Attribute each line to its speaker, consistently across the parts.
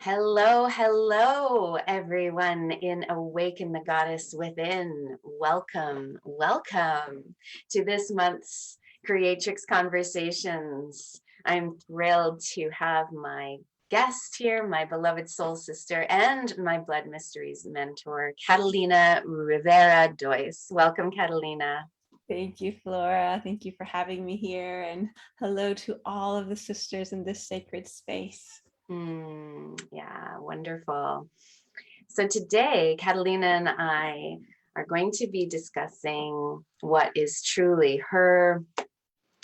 Speaker 1: Hello, hello, everyone in Awaken the Goddess Within. Welcome to this month's Creatrix Conversations. I'm thrilled to have my guest here, my beloved soul sister and my Blood Mysteries mentor, Catalina Rivera Dois. Welcome, Catalina.
Speaker 2: Thank you, Flora. Thank you for having me here. And hello to all of the sisters in this sacred space.
Speaker 1: Yeah, wonderful. So today, Catalina and I are going to be discussing what is truly her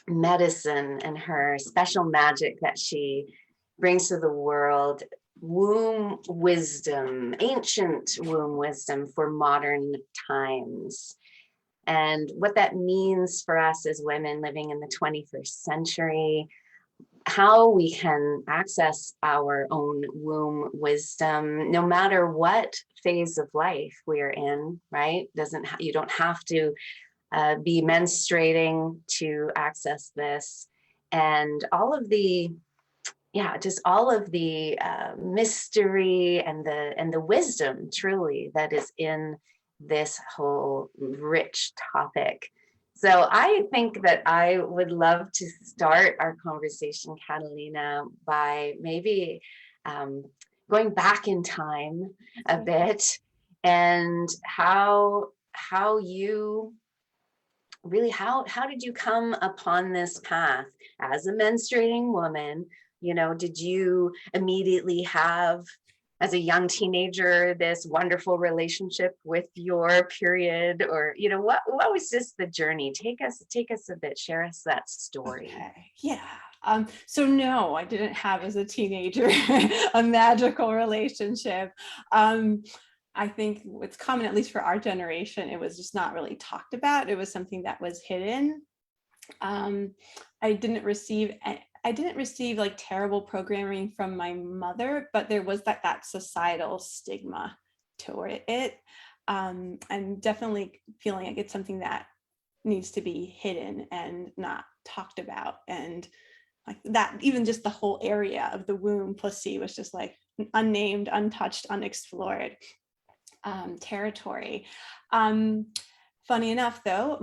Speaker 1: medicine and her special magic that she brings to the world, womb wisdom, ancient womb wisdom for modern times. And what that means for us as women living in the 21st century, how we can access our own womb wisdom no matter what phase of life we're in, right? You don't have to be menstruating to access this, and all of the just all of the mystery and the wisdom truly that is in this whole rich topic. So I think that I would love to start our conversation, Catalina, by maybe going back in time a bit, and how you really how did you come upon this path as a menstruating woman? Did you immediately have, as a young teenager, this wonderful relationship with your period, or what was just the journey? Take us a bit, share us that story.
Speaker 2: Okay. Yeah. So no, I didn't have as a teenager a magical relationship. I think what's common, at least for our generation, it was just not really talked about. It was something that was hidden. I didn't receive like terrible programming from my mother, but there was that societal stigma toward it. I'm definitely feeling like it's something that needs to be hidden and not talked about. And like that, even just the whole area of the womb pussy was just like unnamed, untouched, unexplored territory. Funny enough, though,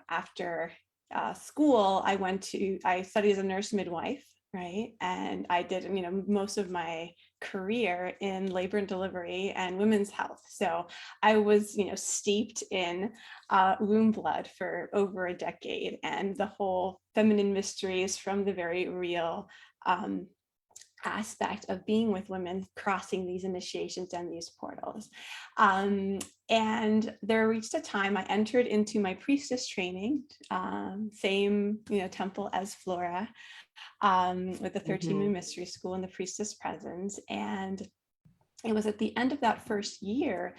Speaker 2: after school, I studied as a nurse midwife, right? And I did, most of my career in labor and delivery and women's health. So I was, steeped in womb blood for over a decade, and the whole feminine mysteries from the very real aspect of being with women, crossing these initiations and these portals. And there reached a time I entered into my priestess training, same temple as Flora, with the 13 Moon Mystery School and the priestess presence. And it was at the end of that first year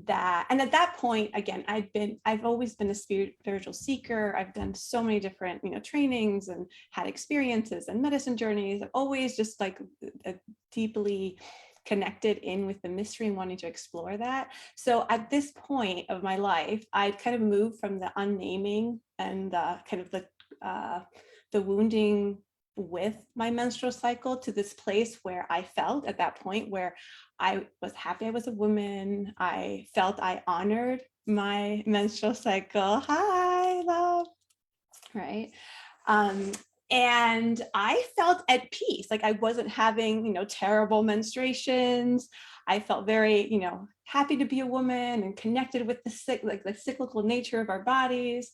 Speaker 2: and at that point, again, I've always been a spiritual seeker. I've done so many different, trainings and had experiences and medicine journeys. I've always just like deeply connected in with the mystery and wanting to explore that. So at this point of my life, I'd kind of moved from the unnaming and kind of the wounding with my menstrual cycle to this place where I felt at that point where I was happy I was a woman. I felt I honored my menstrual cycle. Hi, love. Right. And I felt at peace. Like I wasn't having, terrible menstruations. I felt very, happy to be a woman and connected with the cyclical nature of our bodies.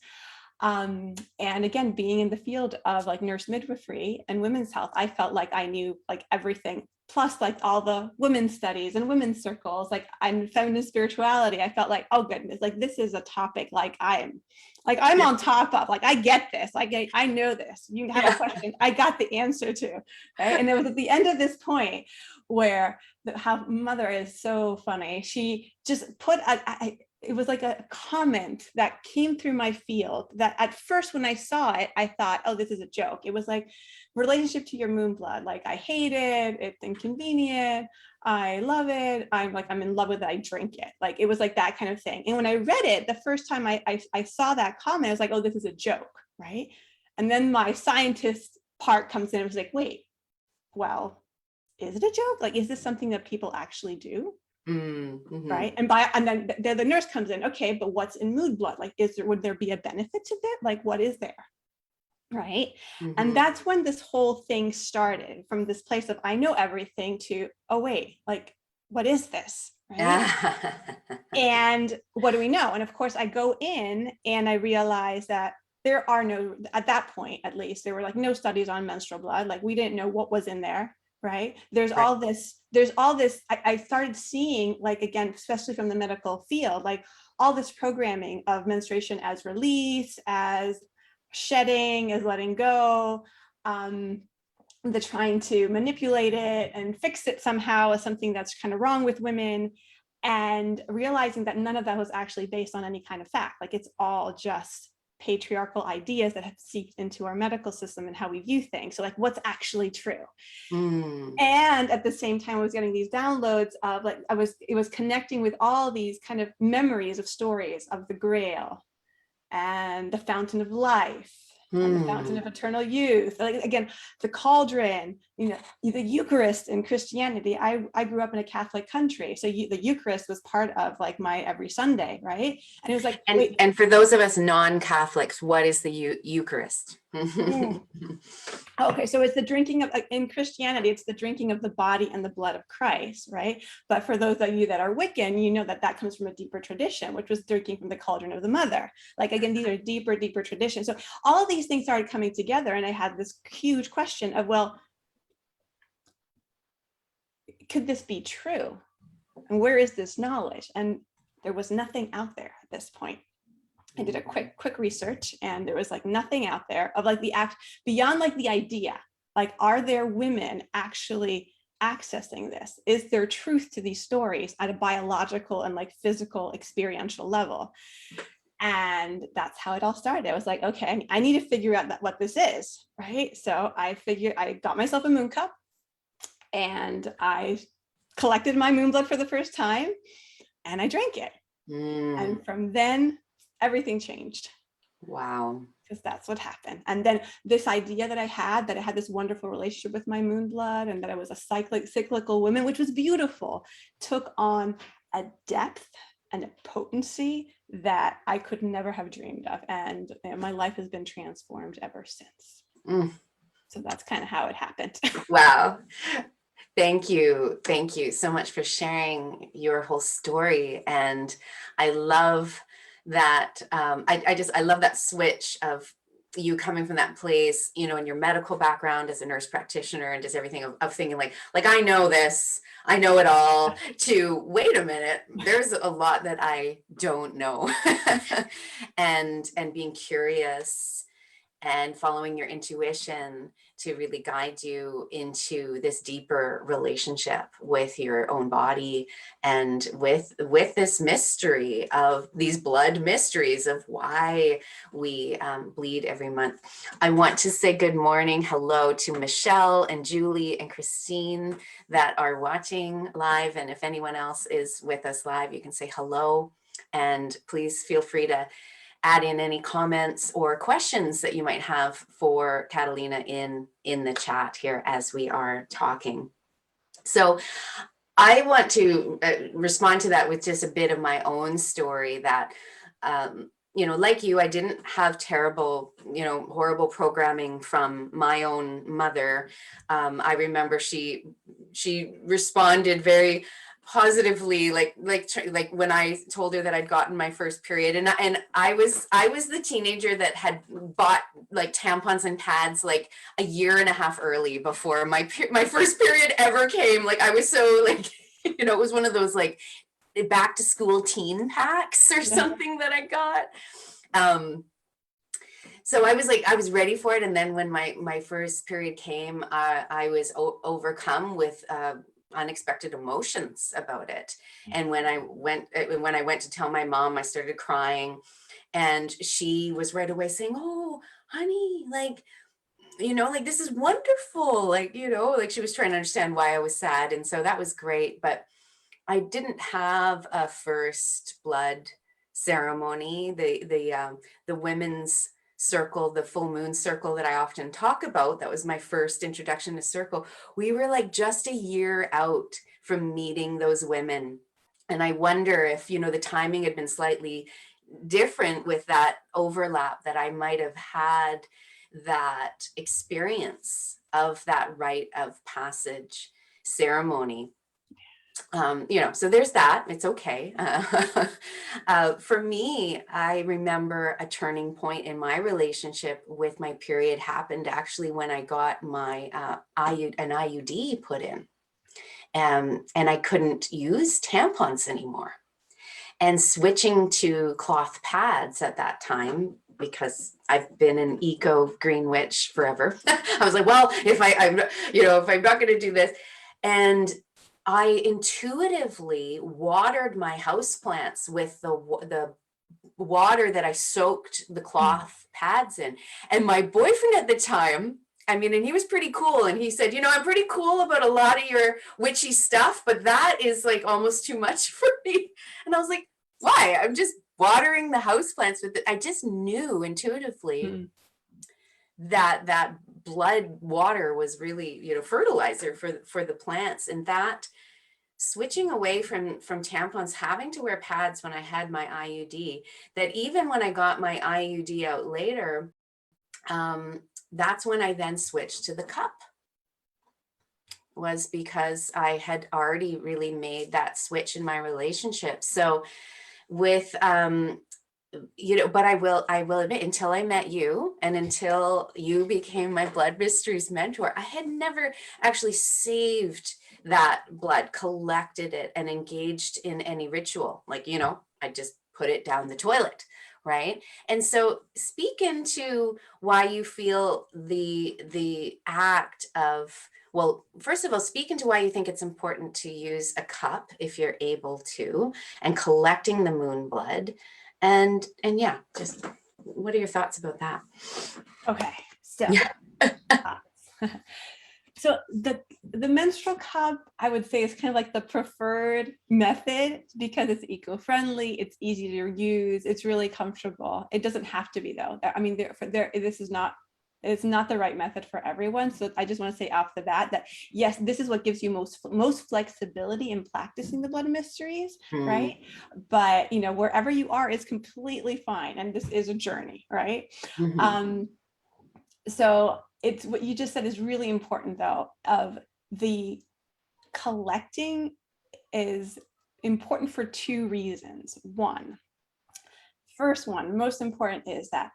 Speaker 2: And again, being in the field of like nurse midwifery and women's health, I felt like I knew like everything, plus like all the women's studies and women's circles, like I'm feminine spirituality. I felt like, oh goodness, like this is a topic I'm on top of, like I get this, I know this. You have a question, I got the answer to, right? And it was at the end of this point where how mother is so funny. She just put it was like a comment that came through my field that at first when I saw it, I thought, oh, this is a joke. It was like relationship to your moon blood. Like I hate it. It's inconvenient. I love it. I'm in love with it. I drink it. Like it was like that kind of thing. And when I read it, the first time I saw that comment, I was like, oh, this is a joke, right? And then my scientist part comes in and was like, wait, well, is it a joke? Like, is this something that people actually do?
Speaker 1: Mm-hmm.
Speaker 2: Right. And then the nurse comes in. Okay, but what's in mood blood? Like, would there be a benefit to it? Like, what is there? Right. And
Speaker 1: Mm-hmm.
Speaker 2: that's when this whole thing started, from this place of I know everything to, oh, wait, like, what is this? Right. And what do we know? And of course, I go in and I realize that there are no, at that point, at least, there were like no studies on menstrual blood. Like, we didn't know what was in there. Right.
Speaker 1: Right.
Speaker 2: There's all this. I started seeing, like, again, especially from the medical field, like all this programming of menstruation as release, as shedding, as letting go, the trying to manipulate it and fix it somehow as something that's kind of wrong with women, and realizing that none of that was actually based on any kind of fact. Like, it's all just patriarchal ideas that have seeped into our medical system and how we view things. So, like, what's actually true?
Speaker 1: Mm.
Speaker 2: And at the same time, I was getting these downloads of, like, it was connecting with all these kind of memories of stories of the Grail and the Fountain of Life and the Fountain
Speaker 1: Mm.
Speaker 2: of Eternal Youth. Like, again, the cauldron, the Eucharist in Christianity. I grew up in a Catholic country, so the Eucharist was part of, like, my every Sunday, right? And it was like, wait.
Speaker 1: And for those of us non-Catholics, what is the Eucharist?
Speaker 2: Mm. Okay, so it's the drinking of, in Christianity, it's the drinking of the body and the blood of Christ, right? But for those of you that are Wiccan, you know that that comes from a deeper tradition, which was drinking from the cauldron of the mother. Like, again, these are deeper traditions. So all of these things started coming together, and I had this huge question of, well, could this be true? And where is this knowledge? And there was nothing out there at this point. I did a quick research, and there was, like, nothing out there of, like, the act beyond, like, the idea. Like, are there women actually accessing this? Is there truth to these stories at a biological and, like, physical experiential level? And that's how it all started. I was like, okay, I need to figure out what this is, right? So I got myself a moon cup, and I collected my moon blood for the first time, and I drank it. And from then, everything changed.
Speaker 1: Wow.
Speaker 2: Because that's what happened. And then this idea that I had this wonderful relationship with my moon blood, and that I was a cyclical woman, which was beautiful, took on a depth and a potency that I could never have dreamed of. And my life has been transformed ever since.
Speaker 1: Mm.
Speaker 2: So that's kind of how it happened.
Speaker 1: Wow. Thank you. Thank you so much for sharing your whole story. And I love that. I love that switch of you coming from that place, in your medical background as a nurse practitioner and just everything of thinking like I know this, I know it all, to wait a minute, there's a lot that I don't know. and being curious and following your intuition to really guide you into this deeper relationship with your own body, and with this mystery of these blood mysteries of why we bleed every month. I want to say good morning, hello to Michelle and Julie and Christine that are watching live. And if anyone else is with us live, you can say hello, and please feel free to add in any comments or questions that you might have for Catalina in the chat here as we are talking. So I want to respond to that with just a bit of my own story that, like you, I didn't have terrible, horrible programming from my own mother. I remember she responded very positively, like when I told her that I'd gotten my first period, and I was the teenager that had bought like tampons and pads like a year and a half early before my first period ever came. Like, I was so like, it was one of those like back to school teen packs or something that I got. So I was ready for it. And then when my first period came, I was overcome with unexpected emotions about it. And when I went to tell my mom, I started crying, and she was right away saying, "Oh, honey, like, like, this is wonderful." Like, like she was trying to understand why I was sad. And so that was great. But I didn't have a first blood ceremony. The women's circle, the full moon circle that I often talk about, that was my first introduction to circle. We were like just a year out from meeting those women. And I wonder if, the timing had been slightly different with that overlap, that I might have had that experience of that rite of passage ceremony. So there's that. It's okay. For me, I remember a turning point in my relationship with my period happened actually when I got my an IUD put in, and I couldn't use tampons anymore. And switching to cloth pads at that time, because I've been an eco green witch forever, I was like, well, if I'm not going to do this, and I intuitively watered my houseplants with the water that I soaked the cloth pads in. And my boyfriend at the time, and he was pretty cool. And he said, I'm pretty cool about a lot of your witchy stuff, but that is like almost too much for me. And I was like, why? I'm just watering the houseplants with it. I just knew intuitively that blood water was really, fertilizer for the plants. And that switching away from tampons, having to wear pads when I had my IUD, that even when I got my IUD out later, that's when I then switched to the cup, was because I had already really made that switch in my relationship. So with, but I will admit, until I met you and until you became my Blood Mysteries mentor, I had never actually saved that blood, collected it, and engaged in any ritual. Like, I just put it down the toilet. Right. And so speak into why you feel the act of, well, first of all, speak into why you think it's important to use a cup if you're able to, and collecting the moon blood. And yeah, just what are your thoughts about that?
Speaker 2: Okay. So, so the menstrual cup, I would say, is kind of like the preferred method because it's eco-friendly, it's easy to use, it's really comfortable. It doesn't have to be though. This is not, it's not the right method for everyone. So I just want to say off the bat that yes, this is what gives you most flexibility in practicing the Blood Mysteries, right? But wherever you are is completely fine, and this is a journey, right? So it's what you just said is really important though, of the collecting is important for two reasons. First one, most important, is that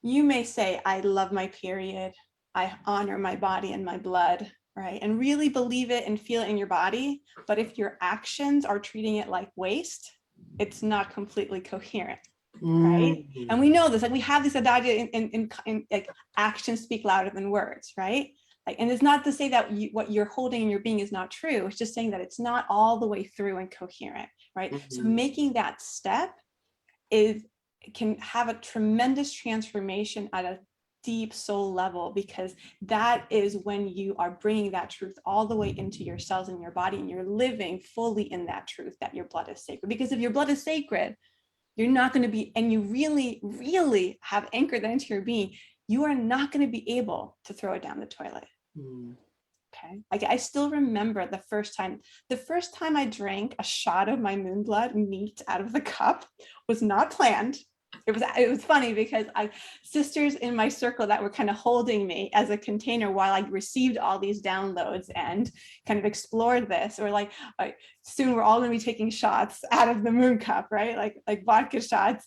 Speaker 2: you may say, I love my period, I honor my body and my blood, right? And really believe it and feel it in your body. But if your actions are treating it like waste, it's not completely coherent. Right. And we know this, like we have this adage in like actions speak louder than words, right? Like, and it's not to say that what you're holding in your being is not true. It's just saying that it's not all the way through and coherent, right? So making that step can have a tremendous transformation at a deep soul level, because that is when you are bringing that truth all the way into your cells and your body, and you're living fully in that truth that your blood is sacred. Because if your blood is sacred, you're not going to be, and you really, really have anchored that into your being, you are not going to be able to throw it down the toilet. Okay. Like I still remember the first time I drank a shot of my moon blood neat out of the cup was not planned. It was funny because sisters in my circle that were kind of holding me as a container while I received all these downloads and kind of explored this, or like soon we're all going to be taking shots out of the moon cup, right? Like vodka shots.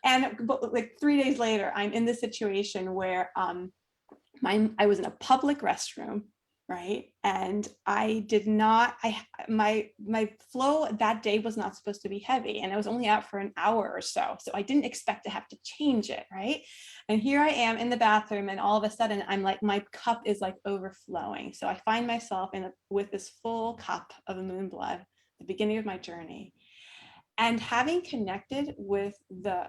Speaker 2: But like 3 days later, I'm in this situation where I was in a public restroom, right? And my flow that day was not supposed to be heavy, and I was only out for an hour or so. So I didn't expect to have to change it, right? And here I am in the bathroom, and all of a sudden I'm like, my cup is like overflowing. So I find myself with this full cup of moon blood, the beginning of my journey. And having connected with the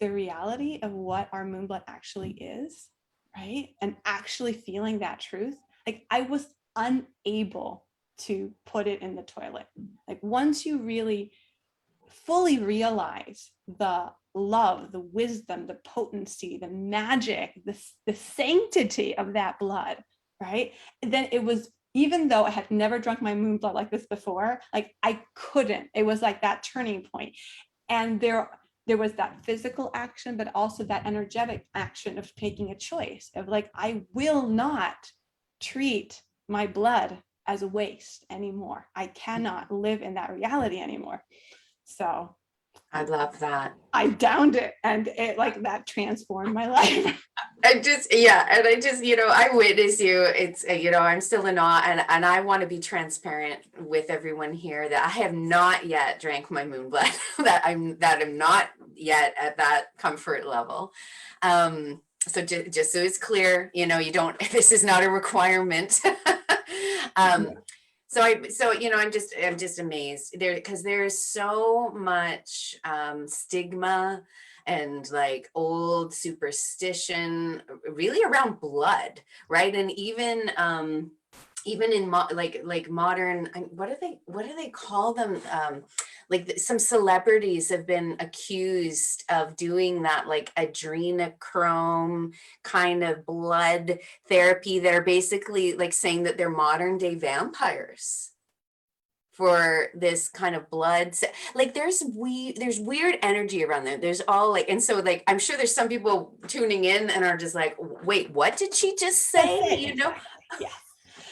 Speaker 2: reality of what our moon blood actually is, right? And actually feeling that truth, like I was unable to put it in the toilet. Like once you really fully realize the love, the wisdom, the potency, the magic, the sanctity of that blood, right? And then it was, even though I had never drunk my moon blood like this before, like I couldn't, it was like that turning point. And there was that physical action, but also that energetic action of making a choice of like, I will not treat my blood as a waste anymore. I cannot live in that reality anymore. So
Speaker 1: I love that.
Speaker 2: I downed it, and it like that transformed my life.
Speaker 1: Yeah, and I witness you. It's, I'm still in awe, and I want to be transparent with everyone here that I have not yet drank my moon blood, that I'm not yet at that comfort level. So just so it's clear, you don't, this is not a requirement. I'm just amazed there, because there's so much stigma and like old superstition really around blood, right? And even in like modern, what do they call them, some celebrities have been accused of doing that, like adrenochrome kind of blood therapy, that are basically like saying that they're modern day vampires for this kind of blood. Like there's weird energy around there. There's all like, and so like I'm sure there's some people tuning in and are just like, wait, what did she just say?
Speaker 2: Yeah.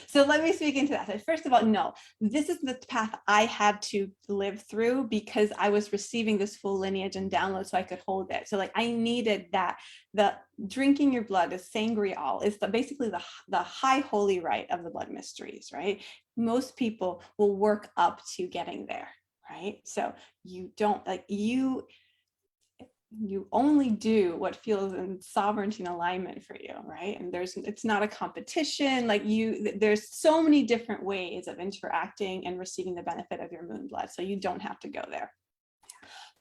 Speaker 2: So let me speak into that. So first of all, no, this is the path I had to live through because I was receiving this full lineage and download so I could hold it. So like I needed that. The drinking your blood is sangreal, is basically the high holy rite of the blood mysteries, right? Most people will work up to getting there, right? So you don't like you only do what feels in sovereignty and alignment for you, right? And it's not a competition. Like there's so many different ways of interacting and receiving the benefit of your moon blood. So you don't have to go there.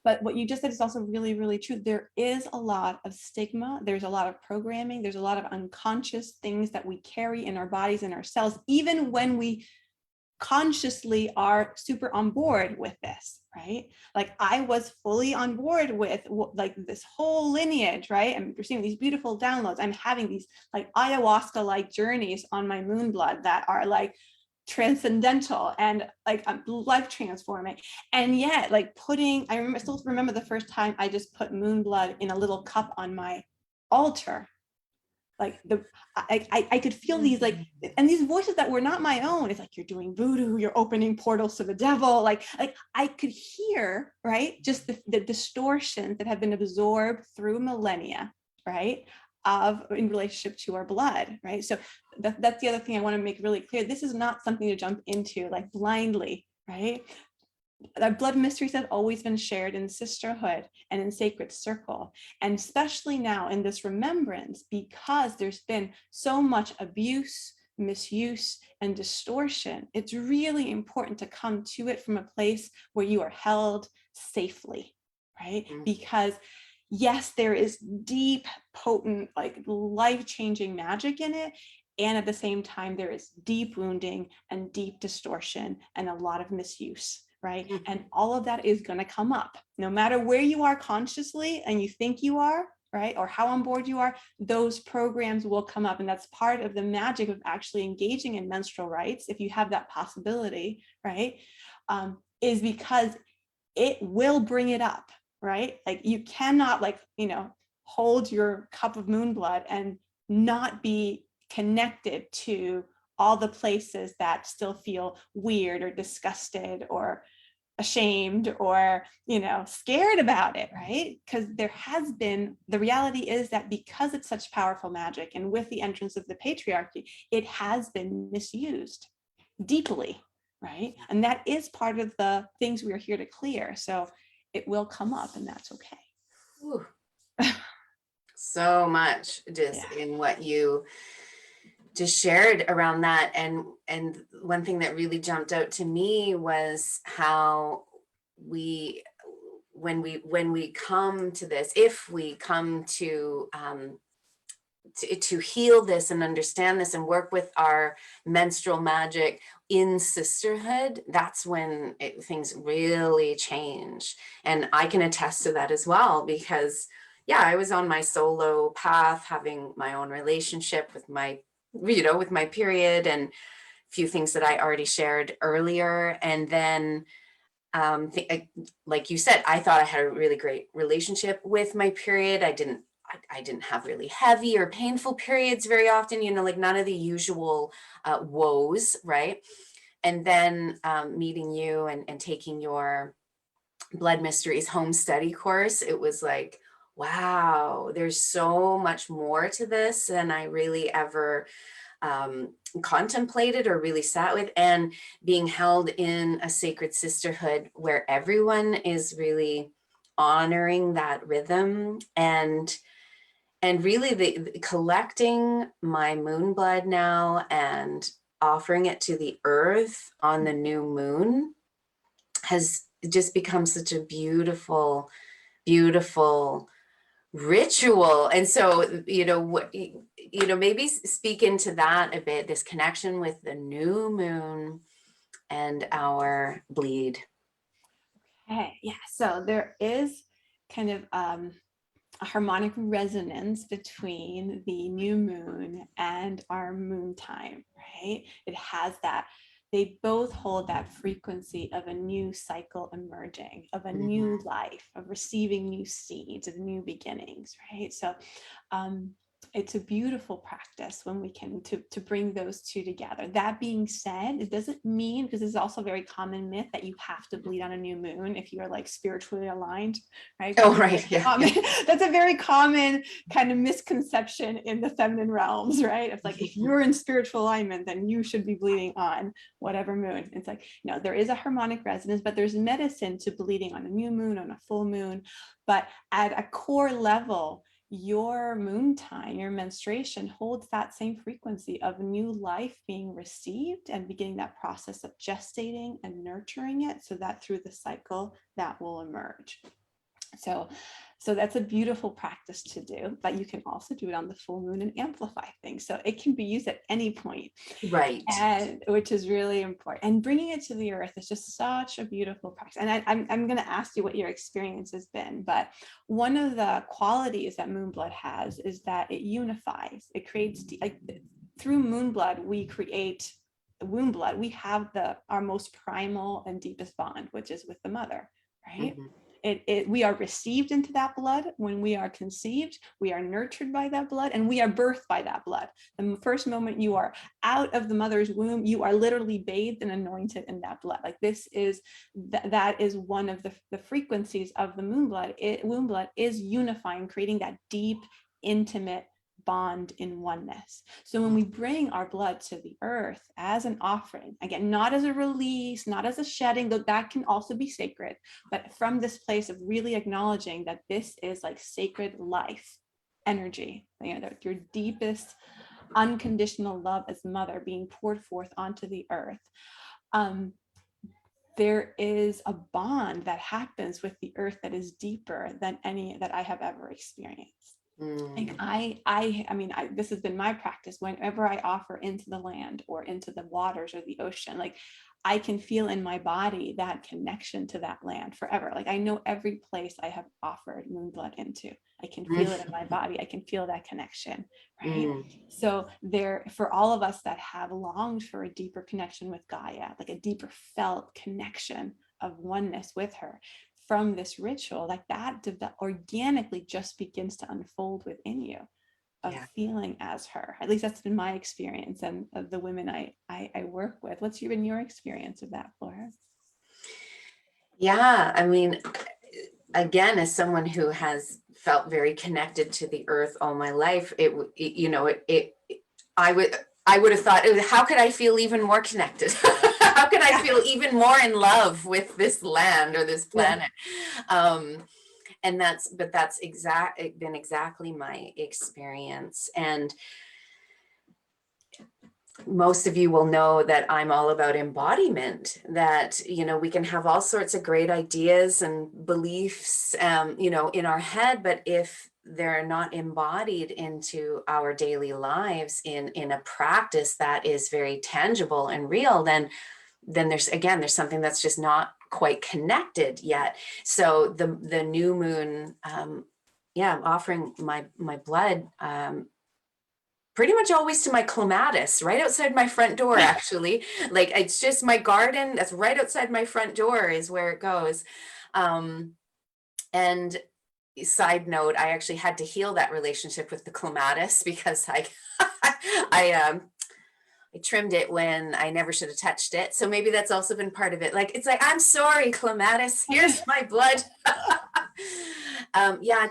Speaker 2: But what you just said is also really, really true. There is a lot of stigma. There's a lot of programming. There's a lot of unconscious things that we carry in our bodies and our cells, even when we consciously are super on board with this, right? Like I was fully on board with like this whole lineage, right? I'm receiving these beautiful downloads. I'm having these like ayahuasca-like journeys on my moon blood that are like transcendental and like life transforming. And yet like I still remember the first time I just put moon blood in a little cup on my altar. Like I could feel these like, and these voices that were not my own. It's like, you're doing voodoo, you're opening portals to the devil. Like I could hear, right, just the distortions that have been absorbed through millennia, right, in relationship to our blood, right? So that's the other thing I want to make really clear. This is not something to jump into like blindly, right? Our blood mysteries have always been shared in sisterhood and in sacred circle. And especially now in this remembrance, because there's been so much abuse, misuse, and distortion, it's really important to come to it from a place where you are held safely, right? Because yes, there is deep, potent, like life-changing magic in it. And at the same time, there is deep wounding and deep distortion and a lot of misuse. Right. And all of that is going to come up no matter where you are consciously and you think you are, right, or how on board you are. Those programs will come up. And that's part of the magic of actually engaging in menstrual rights, if you have that possibility, right, is because it will bring it up, right? Like you cannot hold your cup of moon blood and not be connected to all the places that still feel weird or disgusted or ashamed or scared about it, right? Because the reality is that because it's such powerful magic, and with the entrance of the patriarchy, it has been misused deeply, right? And that is part of the things we are here to clear. So it will come up, and that's okay.
Speaker 1: So much just in what you just shared around that. And one thing that really jumped out to me was how when we come to this, if we come to to heal this and understand this and work with our menstrual magic in sisterhood, that's when things really change. And I can attest to that as well, because yeah, I was on my solo path, having my own relationship with my, with my period, and a few things that I already shared earlier. And then like you said, I thought I had a really great relationship with my period. I didn't have really heavy or painful periods very often, like none of the usual woes, right? And then meeting you and taking your Blood Mysteries home study course, it was like, wow, there's so much more to this than I really ever contemplated or really sat with. And being held in a sacred sisterhood where everyone is really honoring that rhythm, and really the collecting my moon blood now and offering it to the earth on the new moon has just become such a beautiful, beautiful ritual. And so, maybe speak into that a bit, this connection with the new moon and our bleed.
Speaker 2: Okay, yeah. So there is kind of a harmonic resonance between the new moon and our moon time, right? It has that. They both hold that frequency of a new cycle emerging, of a new life, of receiving new seeds, of new beginnings, right? So it's a beautiful practice when we can to bring those two together. That being said, it doesn't mean, because this is also a very common myth, that you have to bleed on a new moon if you are like spiritually aligned, right?
Speaker 1: Oh, right. Yeah.
Speaker 2: That's a very common kind of misconception in the feminine realms, right? It's like, if you're in spiritual alignment, then you should be bleeding on whatever moon. It's like, there is a harmonic resonance, but there's medicine to bleeding on a new moon, on a full moon. But at a core level, your moon time, your menstruation holds that same frequency of new life being received and beginning that process of gestating and nurturing it, so that through the cycle that will emerge. So that's a beautiful practice to do, but you can also do it on the full moon and amplify things. So it can be used at any point,
Speaker 1: Right.
Speaker 2: and which is really important. And bringing it to the earth is just such a beautiful practice. And I'm going to ask you what your experience has been, but one of the qualities that moon blood has is that it unifies. It creates, through moon blood, we create womb blood. We have our most primal and deepest bond, which is with the mother, right? We are received into that blood when we are conceived. We are nurtured by that blood, and we are birthed by that blood. The first moment you are out of the mother's womb, you are literally bathed and anointed in that blood. Like, this is that is one of the frequencies of the moon blood. Womb blood is unifying, creating that deep, intimate bond in oneness. So when we bring our blood to the earth as an offering, again, not as a release, not as a shedding, though that can also be sacred, but from this place of really acknowledging that this is like sacred life energy, your deepest unconditional love as mother being poured forth onto the earth. There is a bond that happens with the earth that is deeper than any that I have ever experienced. Like this has been my practice. Whenever I offer into the land or into the waters or the ocean, like, I can feel in my body that connection to that land forever. Like, I know every place I have offered moon blood into, I can feel it in my body. I can feel that connection, right? So for all of us that have longed for a deeper connection with Gaia, like a deeper felt connection of oneness with her, from this ritual, like that organically just begins to unfold within you, of feeling as her. At least that's been my experience, and of the women I work with. What's been your experience of that, Flora?
Speaker 1: Yeah, I mean, again, as someone who has felt very connected to the earth all my life, I would have thought, how could I feel even more connected? How can I feel even more in love with this land or this planet? And that's been exactly my experience. And most of you will know that I'm all about embodiment, that, we can have all sorts of great ideas and beliefs, in our head, but if they're not embodied into our daily lives in a practice that is very tangible and real, then there's something that's just not quite connected yet. So the new moon, offering my blood, pretty much always to my clematis, right outside my front door, actually. Like, it's just my garden that's right outside my front door is where it goes. And side note, I actually had to heal that relationship with the clematis because I trimmed it when I never should have touched it. So maybe that's also been part of it. Like, it's like, I'm sorry, clematis, here's my blood.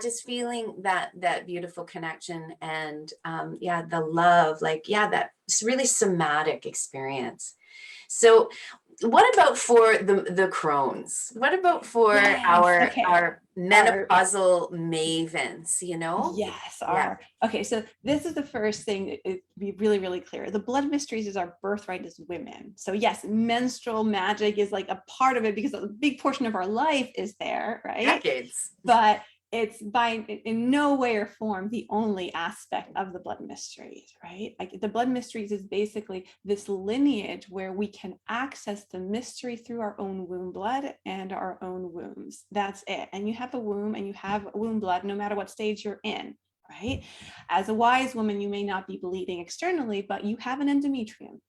Speaker 1: Just feeling that beautiful connection, and the love, that's really somatic experience. So what about for the Crohn's? What about for
Speaker 2: Yes.
Speaker 1: our
Speaker 2: Okay.
Speaker 1: our
Speaker 2: Our
Speaker 1: menopausal mavens, you know?
Speaker 2: Yes,
Speaker 1: Yeah.
Speaker 2: okay, so this is the first thing to be really, really clear. The blood mysteries is our birthright as women. So yes, menstrual magic is like a part of it because a big portion of our life is there, right?
Speaker 1: Decades.
Speaker 2: But it's in no way or form the only aspect of the blood mysteries, right? Like, the blood mysteries is basically this lineage where we can access the mystery through our own womb blood and our own wombs. That's it. And you have a womb and you have womb blood no matter what stage you're in, right? As a wise woman, you may not be bleeding externally, but you have an endometrium.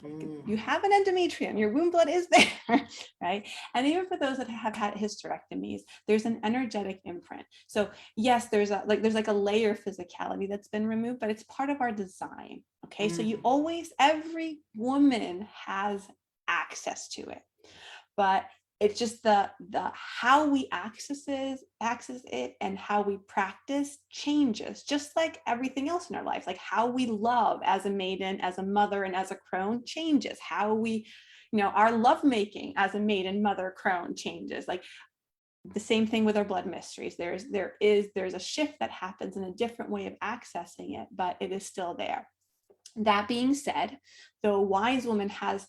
Speaker 2: You have an endometrium, your womb blood is there, right? And even for those that have had hysterectomies, there's an energetic imprint. So yes, there's like a layer of physicality that's been removed, but it's part of our design. Okay, so every woman has access to it, but it's just the how we access it and how we practice changes, just like everything else in our life. Like, how we love as a maiden, as a mother, and as a crone changes. How we, our lovemaking as a maiden, mother, crone changes. Like, the same thing with our blood mysteries. There's a shift that happens in a different way of accessing it, but it is still there. That being said, the wise woman has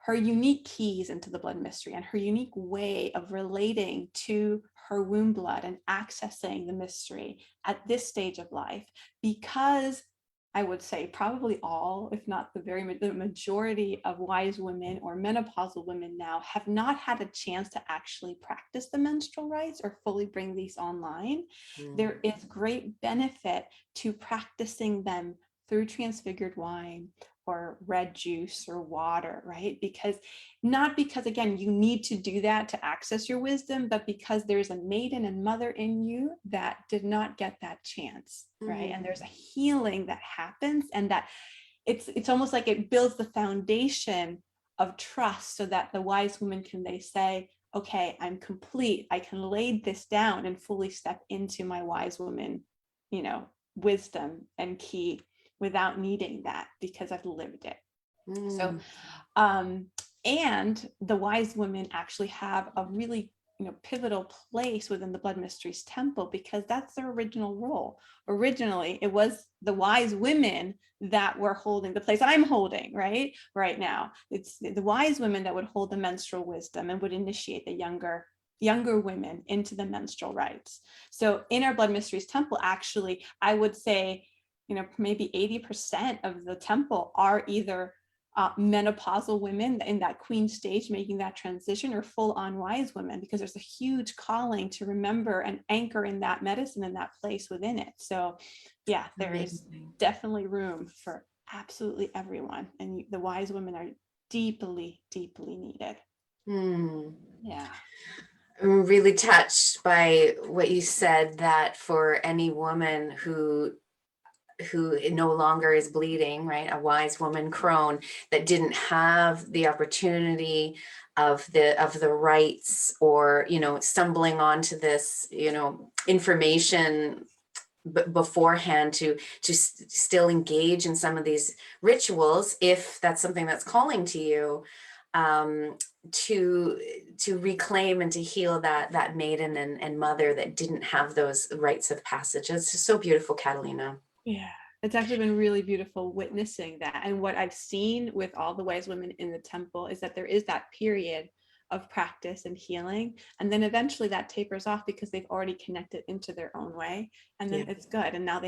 Speaker 2: her unique keys into the blood mystery and her unique way of relating to her womb blood and accessing the mystery at this stage of life, because I would say probably all, if not the majority of wise women or menopausal women now have not had a chance to actually practice the menstrual rites or fully bring these online. There is great benefit to practicing them through transfigured wine or red juice or water, right? Not because again, you need to do that to access your wisdom, but because there's a maiden and mother in you that did not get that chance, right? And there's a healing that happens, and that it's almost like it builds the foundation of trust, so that the wise woman they say, okay, I'm complete. I can lay this down and fully step into my wise woman, wisdom and key, without needing that, because I've lived it. So, and the wise women actually have a really, pivotal place within the blood mysteries temple, because that's their original role. Originally, it was the wise women that were holding the place I'm holding right now. It's the wise women that would hold the menstrual wisdom and would initiate the younger women into the menstrual rites. So in our blood mysteries temple, actually, I would say, maybe 80% of the temple are either menopausal women in that queen stage making that transition, or full-on wise women, because there's a huge calling to remember and anchor in that medicine and that place within it. So yeah, there is definitely room for absolutely everyone, and the wise women are deeply, deeply needed. Yeah.
Speaker 1: I'm really touched by what you said, that for any woman who no longer is bleeding, right? A wise woman crone that didn't have the opportunity of the rights, or, stumbling onto this, information beforehand to still engage in some of these rituals, if that's something that's calling to you, to reclaim and to heal that maiden and mother that didn't have those rites of passage. It's just so beautiful, Catalina.
Speaker 2: Yeah, it's actually been really beautiful witnessing that. And what I've seen with all the wise women in the temple is that there is that period of practice and healing. And then eventually that tapers off because they've already connected into their own way. And then it's good. And now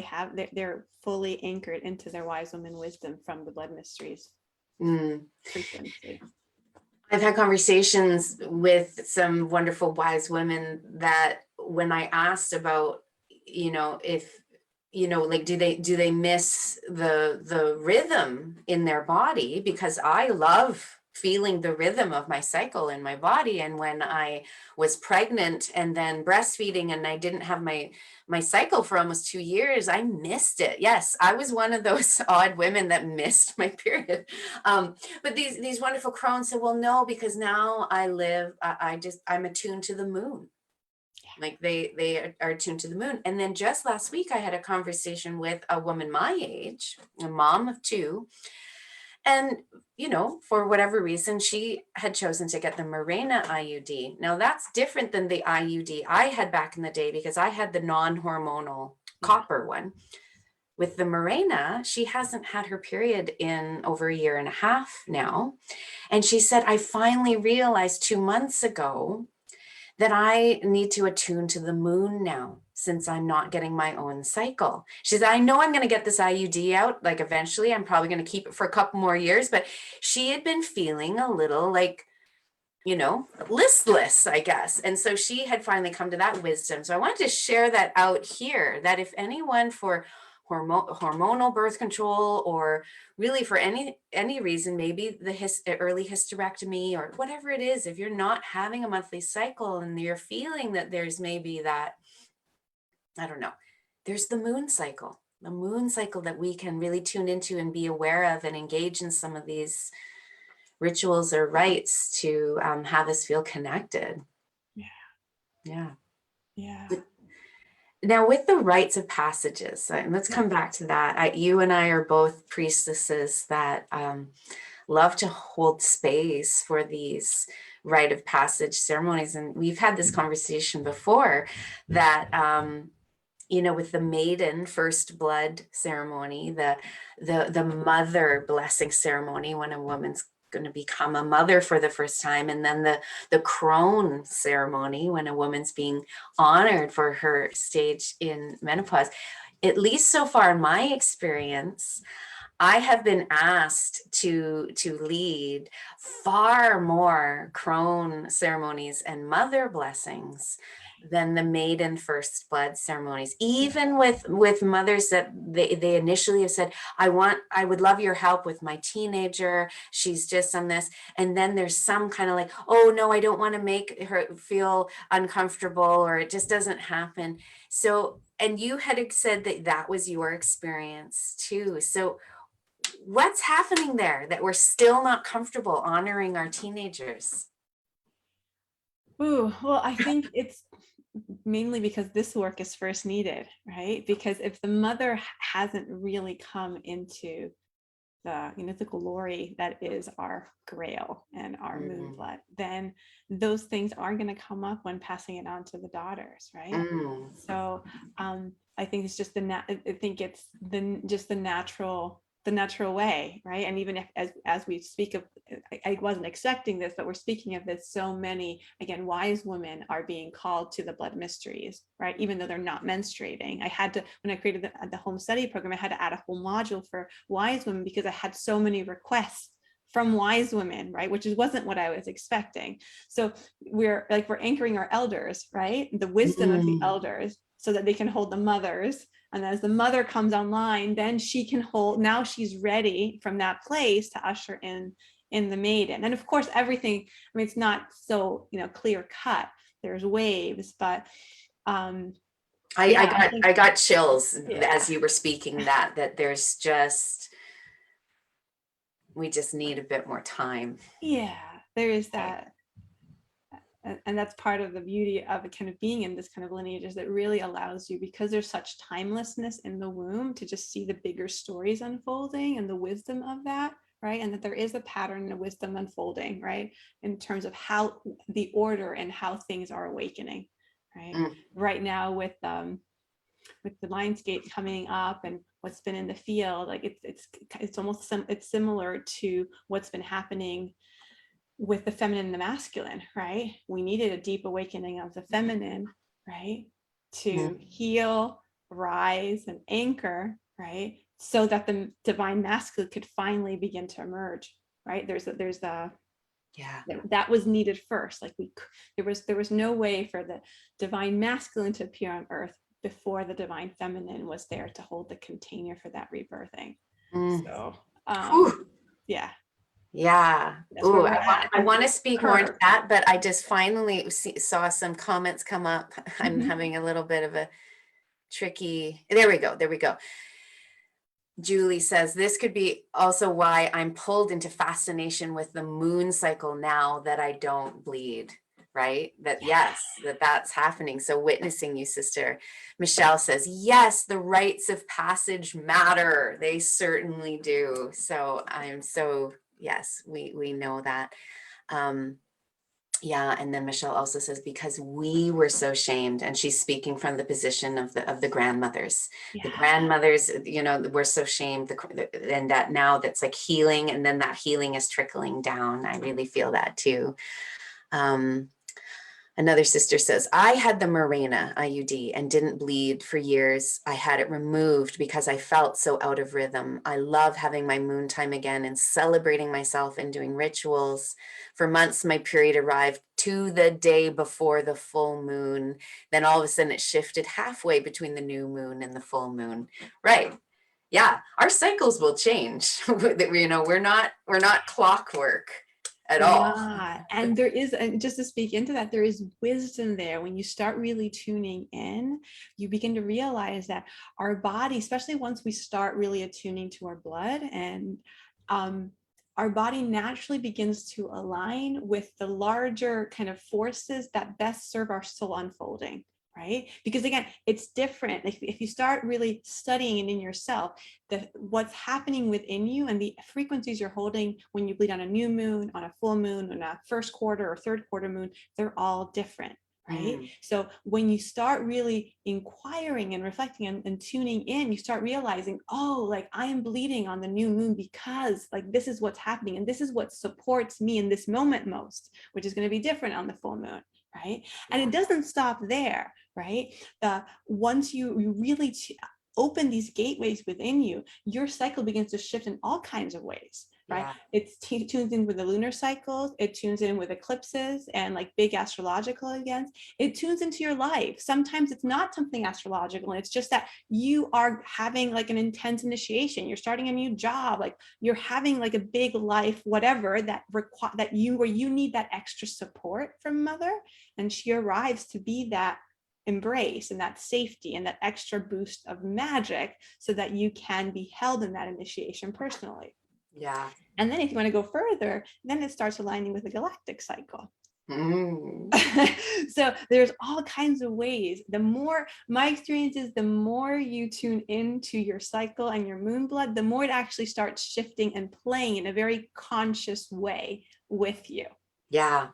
Speaker 2: they're fully anchored into their wise woman wisdom from the blood mysteries frequency.
Speaker 1: I've had conversations with some wonderful wise women that when I asked about, if, like, do they miss the rhythm in their body? Because I love feeling the rhythm of my cycle in my body. And when I was pregnant and then breastfeeding and I didn't have my cycle for almost 2 years, I missed it. Yes, I was one of those odd women that missed my period. But these wonderful crones said, well, no, because now I'm attuned to the moon. Like they are attuned to the moon. And then just last week, I had a conversation with a woman my age, a mom of 2. And, for whatever reason, she had chosen to get the Mirena IUD. Now that's different than the IUD I had back in the day because I had the non-hormonal copper one. With the Mirena, she hasn't had her period in over 1.5 years now. And she said, I finally realized 2 months ago that I need to attune to the moon now since I'm not getting my own cycle. She said, I know I'm going to get this IUD out, like eventually. I'm probably going to keep it for a couple more years, but she had been feeling a little like, listless, I guess. And so she had finally come to that wisdom. So I wanted to share that out here, that if anyone for hormonal birth control, or really for any reason, maybe the early hysterectomy or whatever it is, if you're not having a monthly cycle and you're feeling that there's maybe that, I don't know, there's the moon cycle that we can really tune into and be aware of and engage in some of these rituals or rites to have us feel connected. Yeah. Now, with the rites of passages, and let's come back to that. You and I are both priestesses that love to hold space for these rite of passage ceremonies. And we've had this conversation before that, with the maiden first blood ceremony, the mother blessing ceremony when a woman's going to become a mother for the first time, and then the crone ceremony when a woman's being honored for her stage in menopause. At least so far in my experience, I have been asked to lead far more crone ceremonies and mother blessings than the maiden first blood ceremonies, even with mothers that they initially have said, I would love your help with my teenager, she's just on this. And then there's some kind of like, oh no, I don't want to make her feel uncomfortable, or it just doesn't happen. So, and you had said that was your experience too. So what's happening there that we're still not comfortable honoring our teenagers?
Speaker 2: Ooh, well, I think it's mainly because this work is first needed, right? Because if the mother hasn't really come into the glory that is our grail and our moon blood, then those things are going to come up when passing it on to the daughters, right? So I think it's just the natural way, right? And even if, as we speak of, I wasn't expecting this, but we're speaking of this, so many, again, wise women are being called to the blood mysteries, right? Even though they're not menstruating. I had to, when I created the home study program, I had to add a whole module for wise women because I had so many requests from wise women, right? Which wasn't what I was expecting. So we're anchoring our elders, right? The wisdom of the elders, so that they can hold the mothers. And as the mother comes online, then she can hold, now she's ready from that place to usher in the maiden. And of course, everything, I mean, it's not so, clear cut. There's waves, but
Speaker 1: I got chills as you were speaking that there's just, we just need a bit more time.
Speaker 2: Yeah, there is that. And that's part of the beauty of it kind of being in this kind of lineage, is that really allows you, because there's such timelessness in the womb, to just see the bigger stories unfolding and the wisdom of that, right? And that there is a pattern and a wisdom unfolding, right? In terms of how the order and how things are awakening, right? Right now with the Lionsgate coming up and what's been in the field, like it's almost it's similar to what's been happening with the feminine and the masculine, right? We needed a deep awakening of the feminine, right? To heal, rise, and anchor, right? So that the divine masculine could finally begin to emerge, right? There's the
Speaker 1: Yeah.
Speaker 2: that was needed first. Like there was no way for the divine masculine to appear on earth before the divine feminine was there to hold the container for that rebirthing. So
Speaker 1: Whew.
Speaker 2: yeah,
Speaker 1: Yeah.
Speaker 2: that's where
Speaker 1: Ooh,
Speaker 2: we're at.
Speaker 1: I want to speak more to
Speaker 2: Curve.
Speaker 1: that, but I just finally saw some comments come up. I'm having a little bit of a tricky, there we go. There we go. Julie says, this could be also why I'm pulled into fascination with the moon cycle now that I don't bleed, right? That, yes, that's happening. So witnessing you, sister. Michelle says, yes, the rites of passage matter. They certainly do. So I'm so, yes, we know that. Yeah, and then Michelle also says, because we were so shamed, and she's speaking from the position of the grandmothers. The grandmothers, you know, we're so shamed, and that now that's like healing, and then that healing is trickling down. I really feel that too. Another sister says, I had the Mirena IUD and didn't bleed for years. I had it removed because I felt so out of rhythm. I love having my moon time again and celebrating myself and doing rituals. For months, my period arrived to the day before the full moon. Then all of a sudden it shifted halfway between the new moon and the full moon. Right. Yeah. Our cycles will change. You know, we're not clockwork at
Speaker 2: We're
Speaker 1: all.
Speaker 2: not. And there is, and just to speak into that, there is wisdom there. When you start really tuning in, you begin to realize that our body, especially once we start really attuning to our blood, and our body naturally begins to align with the larger kind of forces that best serve our soul unfolding. Right? Because again, it's different. If you start really studying it in yourself, what's happening within you and the frequencies you're holding when you bleed on a new moon, on a full moon, on a first quarter or third quarter moon, they're all different. Right. So when you start really inquiring and reflecting and tuning in, you start realizing, oh, like I am bleeding on the new moon because like this is what's happening and this is what supports me in this moment most, which is going to be different on the full moon. Right. And it doesn't stop there. Right. Once you really open these gateways within you, your cycle begins to shift in all kinds of ways. Right. Yeah. It tunes in with the lunar cycles. It tunes in with eclipses and like big astrological events. It tunes into your life. Sometimes it's not something astrological. And it's just that you are having like an intense initiation. You're starting a new job. Like you're having like a big life, whatever where you need that extra support from mother. And she arrives to be that embrace and that safety and that extra boost of magic so that you can be held in that initiation personally.
Speaker 1: Yeah.
Speaker 2: And then if you want to go further, then it starts aligning with the galactic cycle. So there's all kinds of ways. The more, my experience is, the more you tune into your cycle and your moon blood, the more it actually starts shifting and playing in a very conscious way with you.
Speaker 1: Yeah.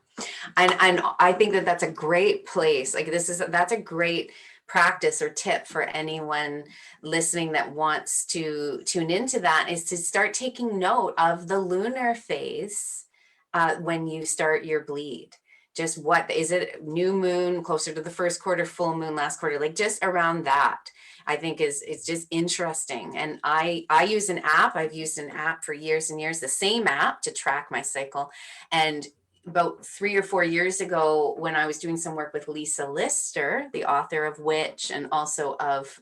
Speaker 1: And I think that that's a great place. Like that's a great practice or tip for anyone listening that wants to tune into that, is to start taking note of the lunar phase when you start your bleed. Just what is it, new moon, closer to the first quarter, full moon, last quarter, like just around that, I think it's just interesting. And I use an app. I've used an app for years and years, the same app to track my cycle. And about 3 or 4 years ago, when I was doing some work with Lisa Lister, the author of Witch and also of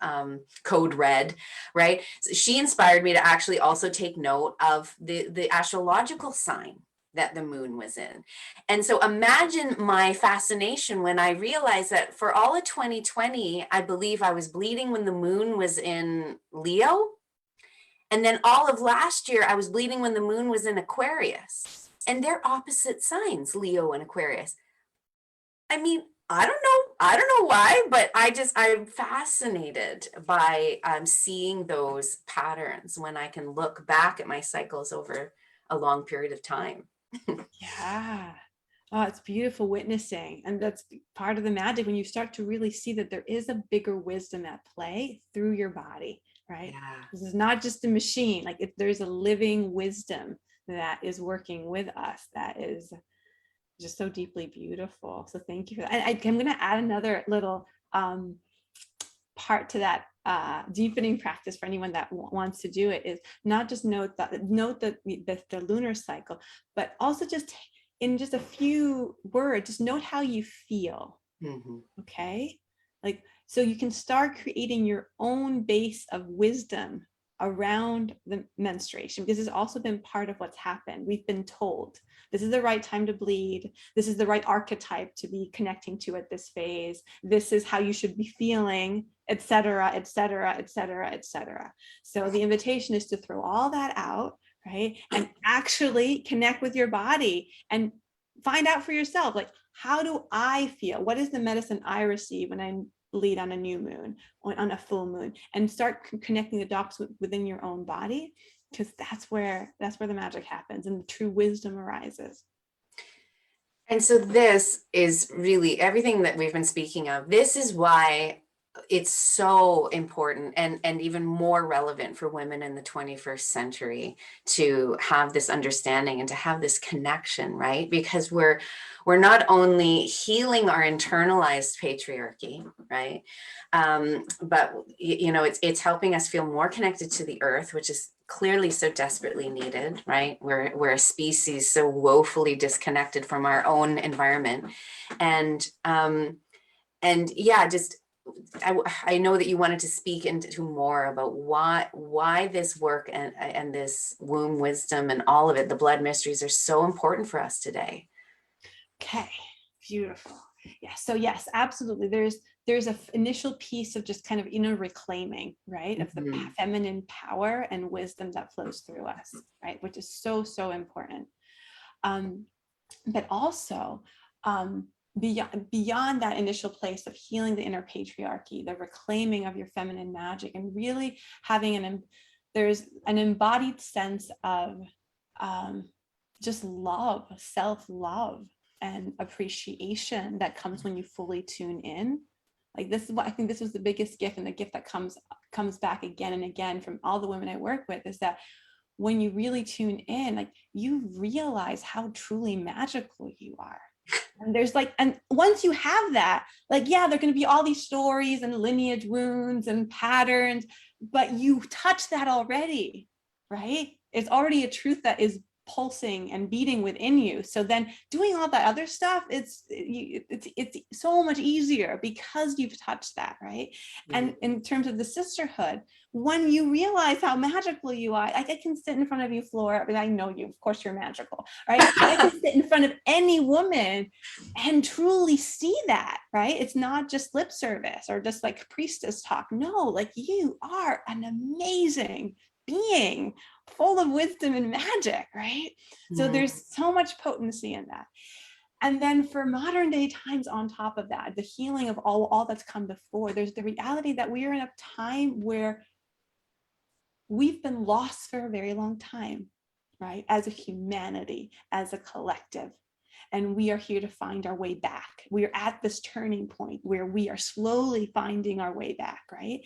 Speaker 1: Code Red, right? So she inspired me to actually also take note of the astrological sign that the moon was in. And so imagine my fascination when I realized that for all of 2020, I believe I was bleeding when the moon was in Leo. And then all of last year, I was bleeding when the moon was in Aquarius. And they're opposite signs, Leo and Aquarius. I mean, I don't know why, but I'm fascinated by seeing those patterns when I can look back at my cycles over a long period of time.
Speaker 2: Yeah. Oh, it's beautiful witnessing. And that's part of the magic when you start to really see that there is a bigger wisdom at play through your body, right?
Speaker 1: Yeah.
Speaker 2: This is not just a machine. Like there's a living wisdom that is working with us, that is just so deeply beautiful. So thank you for that. And I'm going to add another little part to that deepening practice for anyone that wants to do it, is not just note the lunar cycle, but also just in just a few words, just note how you feel. Okay, like, so you can start creating your own base of wisdom around the menstruation, because it's also been part of what's happened. We've been told this is the right time to bleed. This is the right archetype to be connecting to at this phase. This is how you should be feeling, etc., etc., etc., etc. So the invitation is to throw all that out, right? And actually connect with your body and find out for yourself, like, how do I feel? What is the medicine I receive when I bleed on a new moon or on a full moon? And start connecting the dots within your own body, because that's where the magic happens and the true wisdom arises.
Speaker 1: And so this is really everything that we've been speaking of. This is why it's so important and even more relevant for women in the 21st century to have this understanding and to have this connection, right? Because we're not only healing our internalized patriarchy, right? But it's helping us feel more connected to the earth, which is clearly so desperately needed, right? We're a species so woefully disconnected from our own environment, and yeah, just I know that you wanted to speak into more about why this work and this womb wisdom and all of it, the blood mysteries, are so important for us today.
Speaker 2: Okay, beautiful. Yeah, so yes, absolutely. There's an initial piece of just kind of inner reclaiming, right, of the feminine power and wisdom that flows through us, right, which is so, so important. But also, beyond that initial place of healing the inner patriarchy, the reclaiming of your feminine magic, and really having there's an embodied sense of just love, self-love, and appreciation that comes when you fully tune in. Like, this is what I think this was the biggest gift, and the gift that comes back again and again from all the women I work with, is that when you really tune in, like, you realize how truly magical you are. And and once you have that, like, yeah, there are going to be all these stories and lineage wounds and patterns, but you touch that already, right? It's already a truth that is pulsing and beating within you. So then doing all that other stuff, it's so much easier because you've touched that, right? And in terms of the sisterhood, when you realize how magical you are, like, I can sit in front of you, Flora, but I know you, of course you're magical, right? I can sit in front of any woman and truly see that, right? It's not just lip service or just like priestess talk. No, like, you are an amazing being full of wisdom and magic, right? So there's so much potency in that. And then for modern day times, on top of that, the healing of all that's come before, there's the reality that we are in a time where we've been lost for a very long time, right? As a humanity, as a collective. And we are here to find our way back. We're at this turning point where we are slowly finding our way back, right?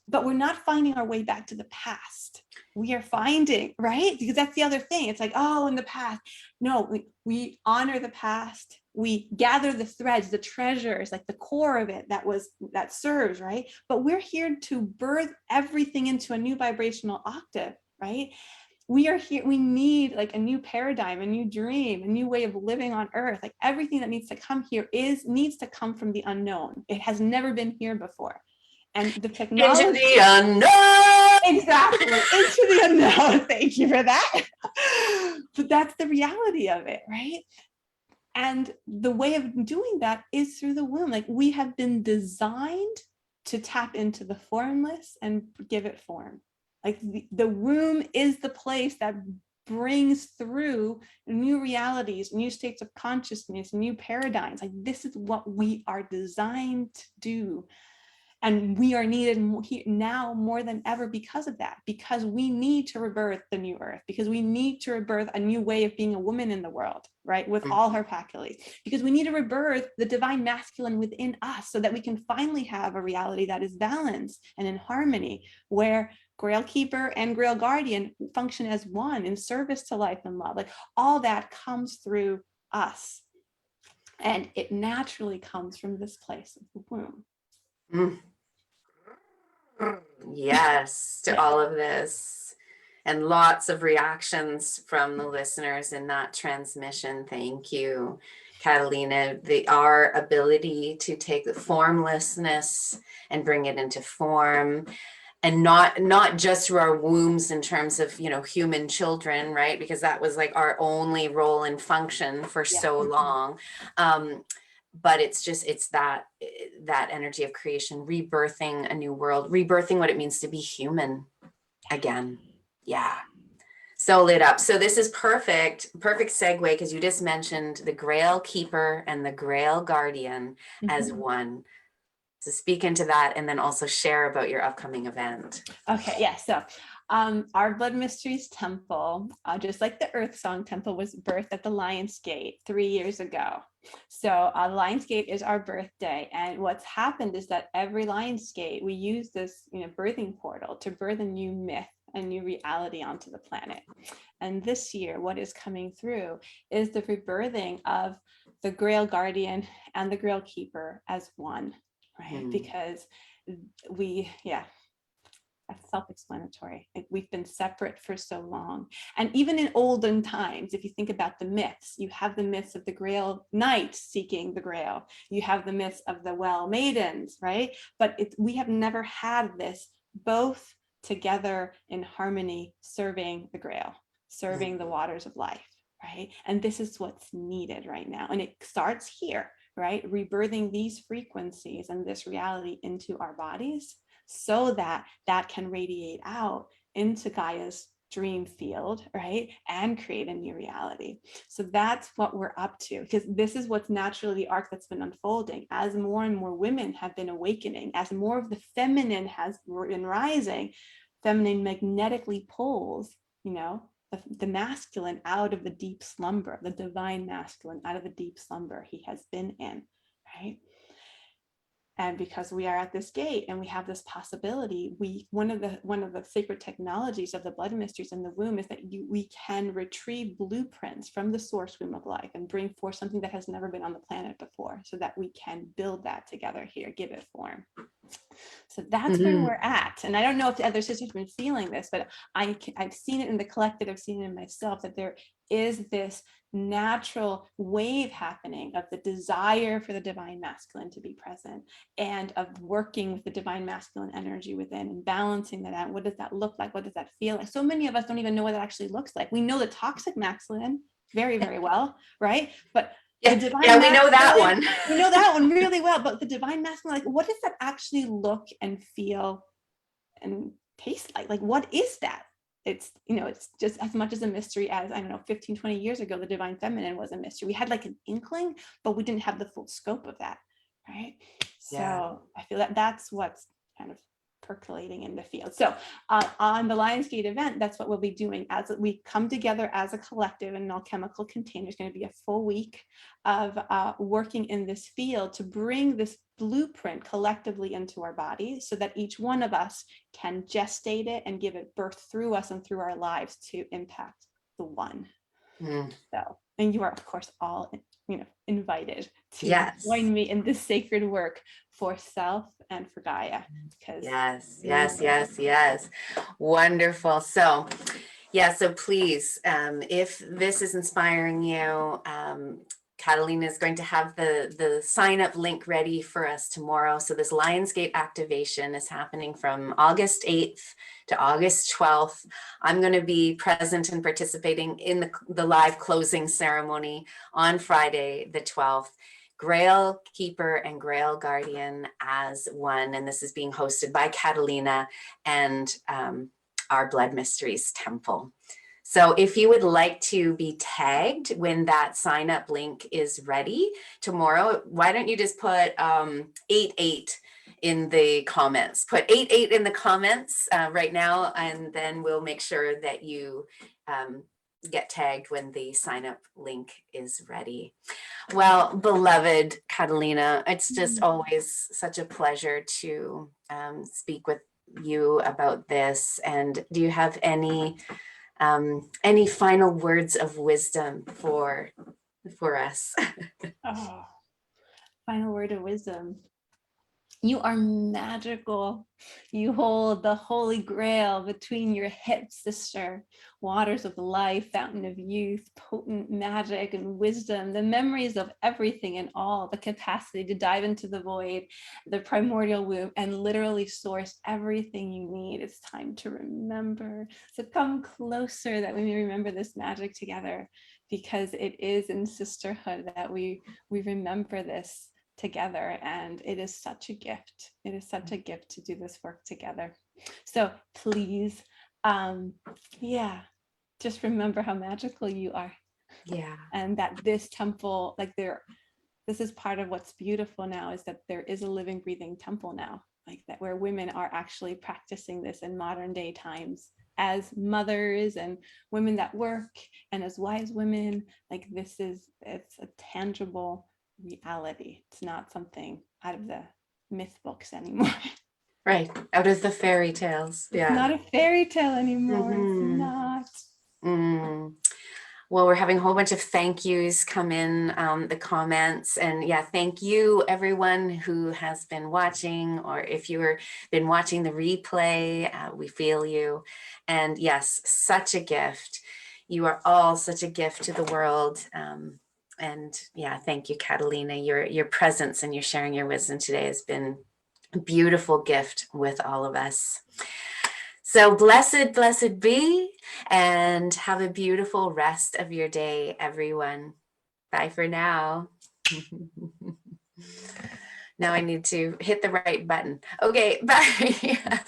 Speaker 2: But we're not finding our way back to the past. We are finding, right? Because that's the other thing. It's like, oh, in the past. No, we honor the past. We gather the threads, the treasures, like the core of it that serves, right? But we're here to birth everything into a new vibrational octave, right? We are here, we need like a new paradigm, a new dream, a new way of living on earth. Like, everything that needs to come here needs to come from the unknown. It has never been here before. And the technology.
Speaker 1: Into the unknown.
Speaker 2: Exactly. Into the unknown. Thank you for that. But that's the reality of it, right? And the way of doing that is through the womb. Like, we have been designed to tap into the formless and give it form. Like, the womb is the place that brings through new realities, new states of consciousness, new paradigms. Like, this is what we are designed to do. And we are needed now more than ever because of that, because we need to rebirth the new earth, because we need to rebirth a new way of being a woman in the world, right? With all her faculties, because we need to rebirth the divine masculine within us so that we can finally have a reality that is balanced and in harmony, where Grail Keeper and Grail Guardian function as one in service to life and love. Like, all that comes through us. And it naturally comes from this place of the womb.
Speaker 1: Mm. Yes, to
Speaker 2: Yeah.
Speaker 1: all of this. And lots of reactions from the listeners in that transmission. Thank you, Catalina. Our ability to take the formlessness and bring it into form, and not just through our wombs in terms of, human children, right? Because that was like our only role and function for
Speaker 2: Yeah.
Speaker 1: so long. But it's that energy of creation, rebirthing a new world, rebirthing what it means to be human again. Yeah. So lit up. So this is perfect segue, because you just mentioned the Grail Keeper and the Grail Guardian as one. So speak into that, and then also share about your upcoming event.
Speaker 2: Okay, yeah. So our Blood Mysteries Temple, just like the Earth Song Temple, was birthed at the Lion's Gate 3 years ago. So Lion's Gate is our birthday. And what's happened is that every Lion's Gate, we use this birthing portal to birth a new myth, a new reality onto the planet. And this year, what is coming through is the rebirthing of the Grail Guardian and the Grail Keeper as one, right? Because that's self-explanatory. We've been separate for so long. And even in olden times, if you think about the myths, you have the myths of the Grail Knight seeking the Grail. You have the myths of the Well Maidens, right? But we have never had this both together in harmony, serving the Grail, serving the waters of life, right? And this is what's needed right now. And it starts here, right? Rebirthing these frequencies and this reality into our bodies, so that can radiate out into Gaia's dream field, right? And create a new reality. So that's what we're up to, because this is what's naturally the arc that's been unfolding as more and more women have been awakening, as more of the feminine has been rising. Feminine magnetically pulls, the masculine out of the deep slumber, the divine masculine out of the deep slumber he has been in, right? And because we are at this gate and we have this possibility, one of the sacred technologies of the blood mysteries in the womb is that we can retrieve blueprints from the source womb of life and bring forth something that has never been on the planet before, so that we can build that together here, give it form. So that's where we're at. And I don't know if the other sisters have been feeling this, but I've seen it in the collective, I've seen it in myself, that there is this natural wave happening of the desire for the divine masculine to be present, and of working with the divine masculine energy within and balancing that out. What does that look like? What does that feel like? So many of us don't even know what that actually looks like. We know the toxic masculine very, very well, right? But
Speaker 1: Yeah,
Speaker 2: the divine
Speaker 1: we know that one.
Speaker 2: We know that one really well, but the divine masculine, like, what does that actually look and feel and taste like? Like, what is that? It's just as much as a mystery as, 15, 20 years ago, the divine feminine was a mystery. We had like an inkling, but we didn't have the full scope of that, right?
Speaker 1: Yeah.
Speaker 2: So I feel that that's what's kind of percolating in the field. So on the Lionsgate event, that's what we'll be doing as we come together as a collective in an alchemical container. It's going to be a full week of working in this field to bring this blueprint collectively into our bodies, so that each one of us can gestate it and give it birth through us and through our lives to impact the one. So, and you are, of course, all invited to join me in this sacred work for self and for Gaia.
Speaker 1: Yes. Wonderful. So please, if this is inspiring you, Catalina is going to have the sign up link ready for us tomorrow. So this Lionsgate activation is happening from August 8th to August 12th. I'm going to be present and participating in the live closing ceremony on Friday, the 12th. Grail Keeper and Grail Guardian as one. And this is being hosted by Catalina and our Blood Mysteries Temple. So if you would like to be tagged when that sign up link is ready tomorrow, why don't you just put 88 in the comments. Put 88 in the comments right now, and then we'll make sure that you get tagged when the sign up link is ready. Well, beloved Catalina, it's just always such a pleasure to speak with you about this. And do you have any final words of wisdom for for us.
Speaker 2: Oh, final word of wisdom. You are magical. You hold the holy grail between your hips, sister. Waters of life, fountain of youth, potent magic and wisdom, the memories of everything and all, the capacity to dive into the void, the primordial womb, and literally source everything you need. It's time to remember. So come closer that we may remember this magic together, because it is in sisterhood that we remember this together, and it is such a gift. It is such a gift to do this work together. So please, yeah, just remember how magical you are.
Speaker 1: Yeah.
Speaker 2: And that this temple, like this is part of what's beautiful now, is that there is a living, breathing temple now, like that, where women are actually practicing this in modern day times as mothers and women that work, and as wise women. Like it's a tangible reality. It's not something out of the myth books anymore.
Speaker 1: Right. Out of the fairy tales.
Speaker 2: It's
Speaker 1: Yeah.
Speaker 2: not a fairy tale anymore. It's
Speaker 1: Mhm.
Speaker 2: not.
Speaker 1: Well, we're having a whole bunch of thank yous come in the comments, and yeah, thank you everyone who has been watching, or if you've been watching the replay, we feel you. And yes, such a gift. You are all such a gift to the world. And yeah, thank you, Catalina. Your presence and your sharing your wisdom today has been a beautiful gift with all of us. So blessed be, and have a beautiful rest of your day, everyone. Bye for now. Now I need to hit the right button. Okay, bye.